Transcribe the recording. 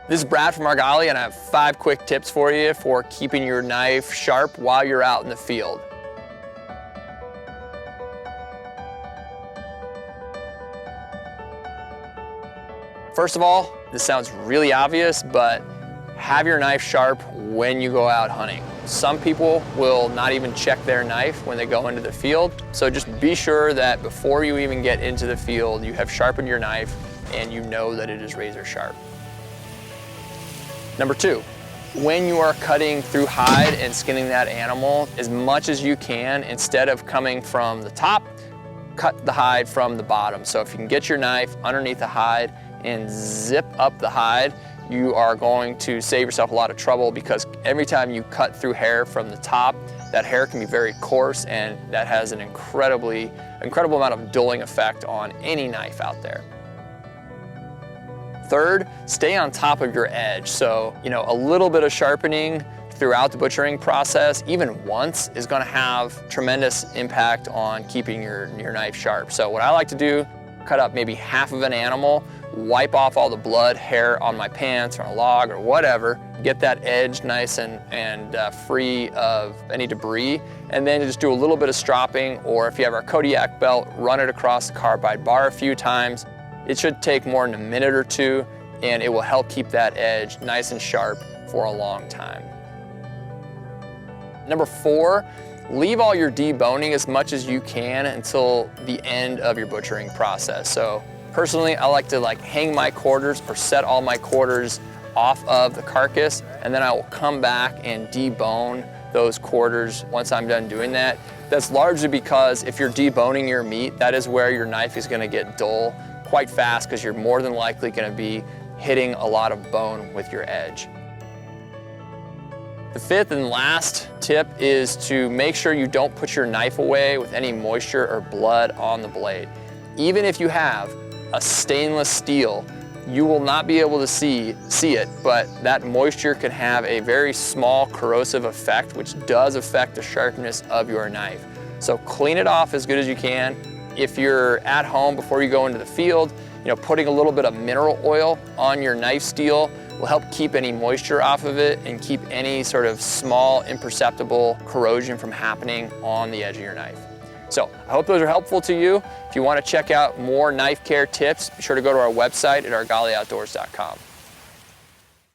This is Brad from Argali, and I have 5 quick tips for you for keeping your knife sharp while you're out in the field. First of all, this sounds really obvious, but have your knife sharp when you go out hunting. Some people will not even check their knife when they go into the field, so just be sure that before you even get into the field, you have sharpened your knife and you know that it is razor sharp. Number 2, when you are cutting through hide and skinning that animal, as much as you can, instead of coming from the top, cut the hide from the bottom. So if you can get your knife underneath the hide and zip up the hide, you are going to save yourself a lot of trouble, because every time you cut through hair from the top, that hair can be very coarse, and that has an incredible amount of dulling effect on any knife out there. Third, stay on top of your edge. So, a little bit of sharpening throughout the butchering process, even once, is gonna have tremendous impact on keeping your knife sharp. So what I like to do, cut up maybe half of an animal, wipe off all the blood, hair on my pants or on a log or whatever, get that edge nice and free of any debris, and then just do a little bit of stropping, or if you have our Kodiak belt, run it across the carbide bar a few times. It should take more than a minute or 2, and it will help keep that edge nice and sharp for a long time. Number 4, leave all your deboning as much as you can until the end of your butchering process. So personally, I like to hang my quarters or set all my quarters off of the carcass, and then I will come back and debone those quarters once I'm done doing that. That's largely because if you're deboning your meat, that is where your knife is gonna get dull quite fast, because you're more than likely gonna be hitting a lot of bone with your edge. The 5th and last tip is to make sure you don't put your knife away with any moisture or blood on the blade. Even if you have a stainless steel, you will not be able to see it, but that moisture can have a very small corrosive effect, which does affect the sharpness of your knife. So clean it off as good as you can. If you're at home before you go into the field, putting a little bit of mineral oil on your knife steel will help keep any moisture off of it and keep any sort of small, imperceptible corrosion from happening on the edge of your knife. So I hope those are helpful to you. If you want to check out more knife care tips, be sure to go to our website at argalioutdoors.com.